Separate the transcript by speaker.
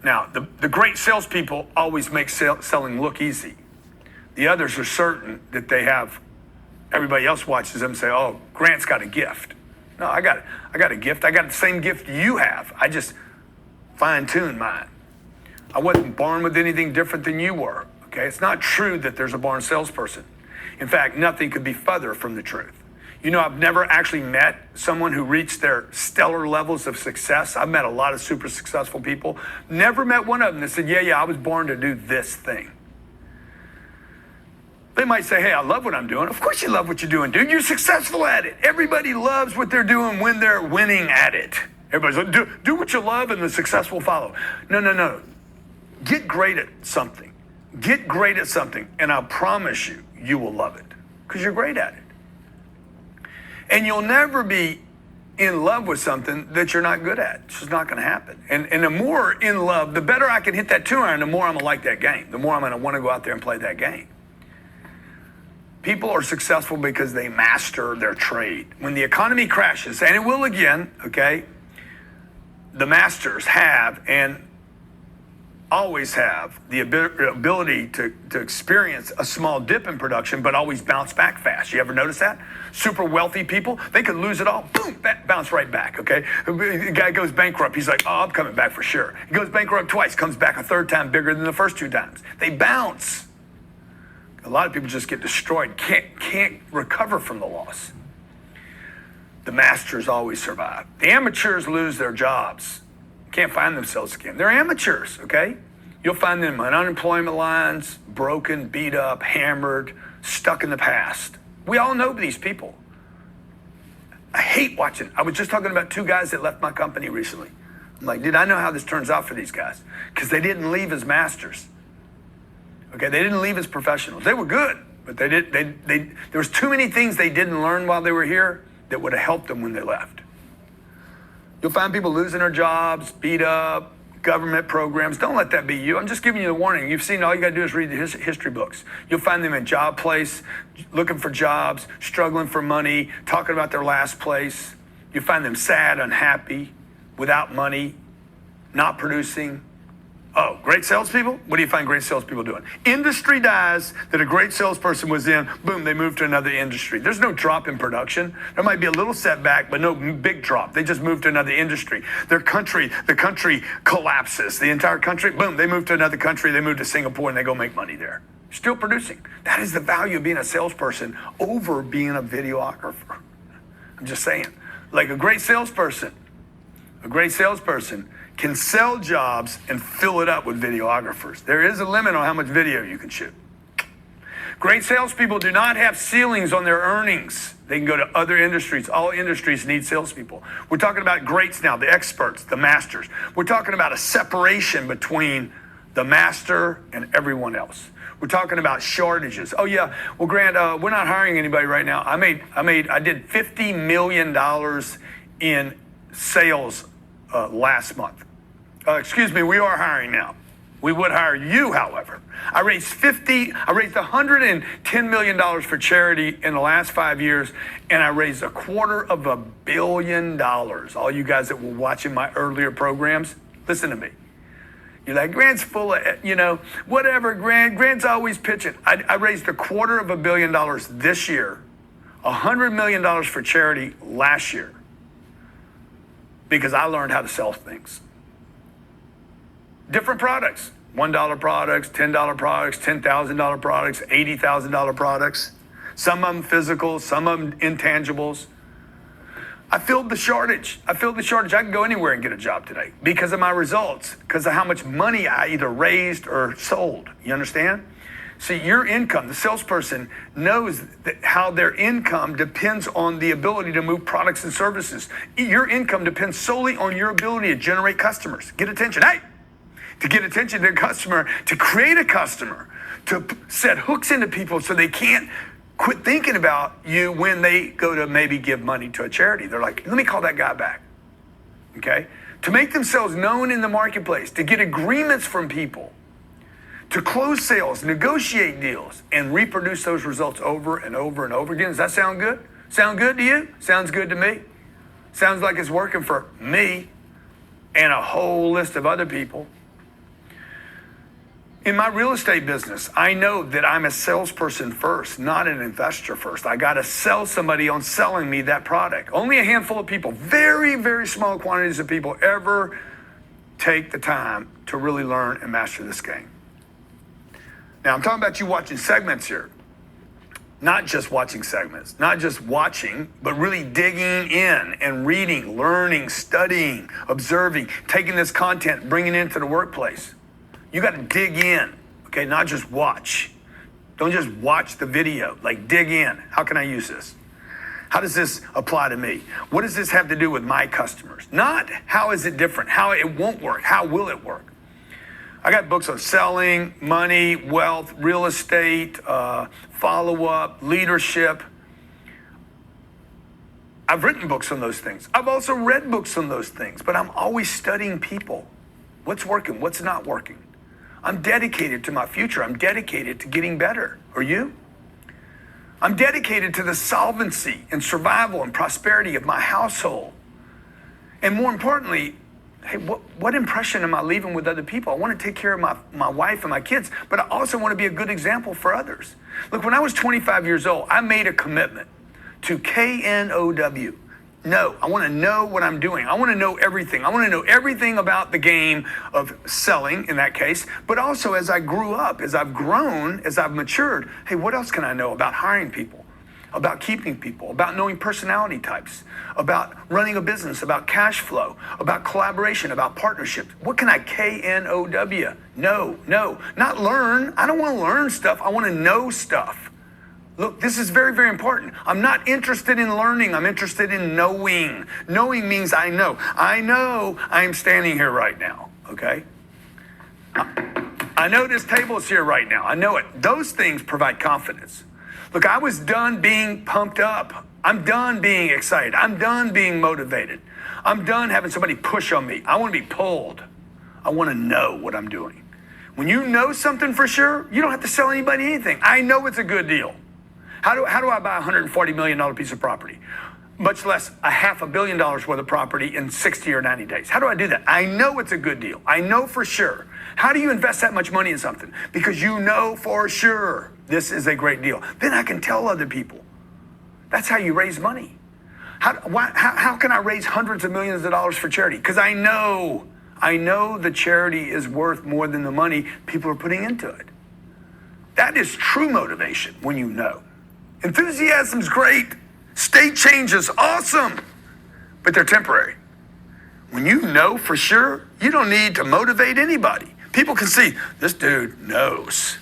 Speaker 1: Now, the great salespeople always make selling look easy. The others are certain that they have, everybody else watches them and say, oh, Grant's got a gift. No, I got a gift. I got the same gift you have. I just fine-tuned mine. I wasn't born with anything different than you were, okay? It's not true that there's a born salesperson. In fact, nothing could be further from the truth. You know, I've never actually met someone who reached their stellar levels of success. I've met a lot of super successful people. Never met one of them that said, yeah, I was born to do this thing. They might say, hey, I love what I'm doing. Of course you love what you're doing, dude. You're successful at it. Everybody loves what they're doing when they're winning at it. Everybody's like, do what you love and the success will follow. No. Get great at something. Get great at something, and I promise you, you will love it because you're great at it. And you'll never be in love with something that you're not good at. It's just not going to happen. And the more in love, the better I can hit that 2-iron, the more I'm going to like that game. The more I'm going to want to go out there and play that game. People are successful because they master their trade. When the economy crashes, and it will again, okay, the masters have and always have the ability to experience a small dip in production, but always bounce back fast. You ever notice that? Super wealthy people, they could lose it all, boom, bounce right back, okay? The guy goes bankrupt, he's like, oh, I'm coming back for sure. He goes bankrupt twice, comes back a third time bigger than the first 2 times. They bounce. A lot of people just get destroyed, can't recover from the loss. The masters always survive. The amateurs lose their jobs. Can't find themselves again. They're amateurs, okay? You'll find them on unemployment lines, broken, beat up, hammered, stuck in the past. We all know these people. I hate watching. I was just talking about 2 guys that left my company recently. I'm like, dude, I know how this turns out for these guys because they didn't leave as masters. Okay, they didn't leave as professionals. They were good, but there was too many things they didn't learn while they were here that would have helped them when they left. You'll find people losing their jobs, beat up, government programs. Don't let that be you. I'm just giving you the warning. You've seen all you got to do is read the history books. You'll find them in job place, looking for jobs, struggling for money, talking about their last place. You find them sad, unhappy, without money, not producing. Oh, great salespeople? What do you find great salespeople doing? Industry dies that a great salesperson was in, boom, they move to another industry. There's no drop in production. There might be a little setback, but no big drop. They just move to another industry. The country collapses. The entire country, boom, they move to another country. They move to Singapore and they go make money there. Still producing. That is the value of being a salesperson over being a videographer. I'm just saying. Like a great salesperson can sell jobs and fill it up with videographers. There is a limit on how much video you can shoot. Great salespeople do not have ceilings on their earnings. They can go to other industries. All industries need salespeople. We're talking about greats now, the experts, the masters. We're talking about a separation between the master and everyone else. We're talking about shortages. Oh yeah, well Grant, we're not hiring anybody right now. I did $50 million in sales last month. We are hiring now. We would hire you, however. I raised $110 million for charity in the last 5 years, and I raised $250 million. All you guys that were watching my earlier programs, listen to me. You're like, Grant's full of, whatever, Grant's always pitching. I raised $250 million this year, $100 million for charity last year, because I learned how to sell things. Different products, $1 products, $10 products, $10,000 products, $80,000 products. Some of them physical, some of them intangibles. I filled the shortage. I can go anywhere and get a job today because of my results, because of how much money I either raised or sold. You understand? See, your income, the salesperson knows that how their income depends on the ability to move products and services. Your income depends solely on your ability to generate customers. Get attention. Hey! To get attention to a customer, to create a customer, to set hooks into people so they can't quit thinking about you when they go to maybe give money to a charity. They're like, let me call that guy back. Okay? To make themselves known in the marketplace, to get agreements from people, to close sales, negotiate deals, and reproduce those results over and over and over again. Does that sound good? Sound good to you? Sounds good to me. Sounds like it's working for me and a whole list of other people. In my real estate business, I know that I'm a salesperson first, not an investor first. I got to sell somebody on selling me that product. Only a handful of people, very, very small quantities of people ever take the time to really learn and master this game. Now, I'm talking about you watching segments here. Not just watching segments, not just watching, but really digging in and reading, learning, studying, observing, taking this content, bringing it into the workplace. You got to dig in, okay? Not just watch. Don't just watch the video, like dig in. How can I use this? How does this apply to me? What does this have to do with my customers? Not how is it different, how it won't work, how will it work? I got books on selling, money, wealth, real estate, follow-up, leadership. I've written books on those things. I've also read books on those things, but I'm always studying people. What's working, what's not working? I'm dedicated to my future. I'm dedicated to getting better. Are you? I'm dedicated to the solvency and survival and prosperity of my household. And more importantly, hey, what impression am I leaving with other people? I want to take care of my wife and my kids, but I also want to be a good example for others. Look, when I was 25 years old, I made a commitment to KNOW. No, I want to know what I'm doing. I want to know everything. I want to know everything about the game of selling in that case, but also as I grew up, as I've grown, as I've matured, hey, what else can I know about hiring people, about keeping people, about knowing personality types, about running a business, about cash flow, about collaboration, about partnerships? What can I KNOW? No, not learn. I don't want to learn stuff. I want to know stuff. Look, this is very, very important. I'm not interested in learning. I'm interested in knowing. Knowing means I know. I know I'm standing here right now, okay? I know this table is here right now. I know it. Those things provide confidence. Look, I was done being pumped up. I'm done being excited. I'm done being motivated. I'm done having somebody push on me. I want to be pulled. I want to know what I'm doing. When you know something for sure, you don't have to sell anybody anything. I know it's a good deal. How do I buy a $140 million piece of property? Much less a $500 million worth of property in 60 or 90 days. How do I do that? I know it's a good deal. I know for sure. How do you invest that much money in something? Because you know for sure this is a great deal. Then I can tell other people. That's how you raise money. How can I raise hundreds of millions of dollars for charity? Because I know the charity is worth more than the money people are putting into it. That is true motivation when you know. Enthusiasm's great. State change is awesome, but they're temporary. When you know for sure, you don't need to motivate anybody. People can see this dude knows.